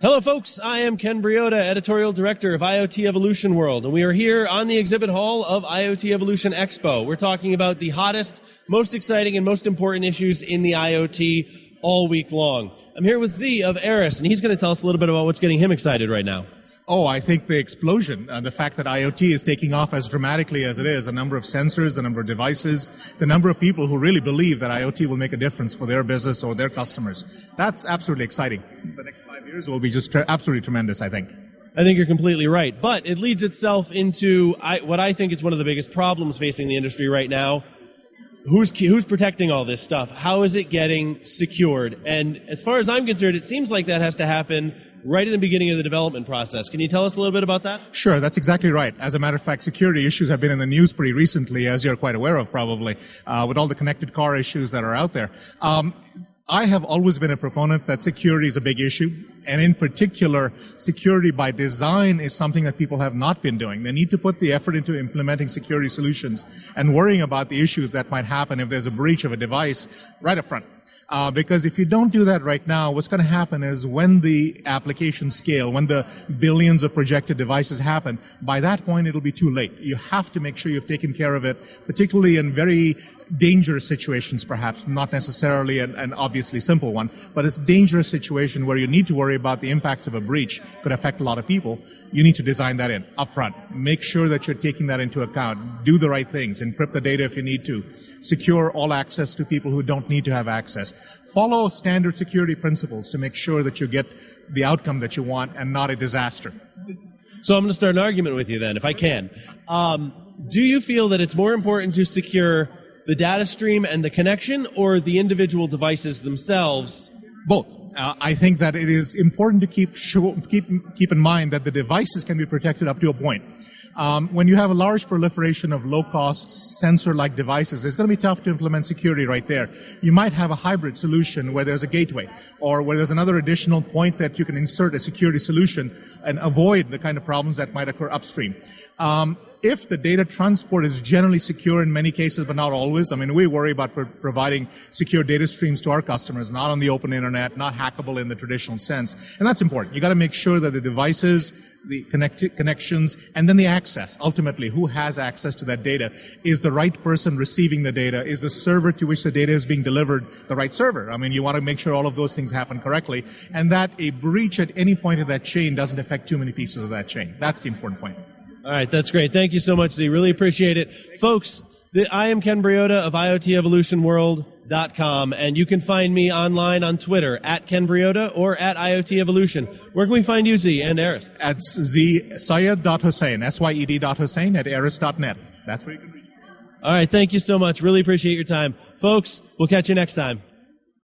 Hello, folks. I am Ken Briota, Editorial Director of IoT Evolution World, and we are here on the exhibit hall of IoT Evolution Expo. We're talking about the hottest, most exciting, and most important issues in the IoT all week long. I'm here with Z of Aeris, and he's going to tell us a little bit about what's getting him excited right now. Oh, I think the explosion, the fact that IoT is taking off as dramatically as it is, the number of sensors, the number of devices, the number of people who really believe that IoT will make a difference for their business or their customers. That's absolutely exciting. The next 5 years will be just absolutely tremendous, I think. I think you're completely right. But it leads itself into what I think is one of the biggest problems facing the industry right now. Who's protecting all this stuff? How is it getting secured? And as far as I'm concerned, it seems like that has to happen right at the beginning of the development process. Can you tell us a little bit about that? Sure, that's exactly right. As a matter of fact, security issues have been in the news pretty recently, as you're quite aware of probably, with all the connected car issues that are out there. I have always been a proponent that security is a big issue, and in particular, security by design is something that people have not been doing. They need to put the effort into implementing security solutions and worrying about the issues that might happen if there's a breach of a device right up front. Because if you don't do that right now, what's going to happen is when the applications scale, when the billions of projected devices happen, by that point it'll be too late. You have to make sure you've taken care of it, particularly in very dangerous situations perhaps, not necessarily an obviously simple one, but it's a dangerous situation where you need to worry about the impacts of a breach could affect a lot of people. You need to design that in upfront. Make sure that you're taking that into account. Do the right things. Encrypt the data if you need to. Secure all access to people who don't need to have access. Follow standard security principles to make sure that you get the outcome that you want and not a disaster. So I'm going to start an argument with you then, if I can. Do you feel that it's more important to secure the data stream and the connection, or the individual devices themselves? Both. I think that it is important to keep in mind that the devices can be protected up to a point. When you have a large proliferation of low-cost sensor-like devices, it's going to be tough to implement security right there. You might have a hybrid solution where there's a gateway or where there's another additional point that you can insert a security solution and avoid the kind of problems that might occur upstream. If the data transport is generally secure in many cases, but not always, I mean, we worry about providing secure data streams to our customers, not on the open internet, not hackable in the traditional sense. And that's important. You got to make sure that the devices, the connections, and then the access, ultimately, who has access to that data, is the right person receiving the data, is the server to which the data is being delivered the right server. I mean, you want to make sure all of those things happen correctly, and that a breach at any point of that chain doesn't affect too many pieces of that chain. That's the important point. All right, that's great. Thank you so much, Z. Really appreciate it. Folks, I am Ken Briota of IoTEvolutionWorld.com, and you can find me online on Twitter, at Ken Briota or at IoT Evolution. Where can we find you, Z, and Aeris? At Syed.Hussain, SYED.Hussain at Aeris.net. That's where you can reach me. All right, thank you so much. Really appreciate your time. Folks, we'll catch you next time.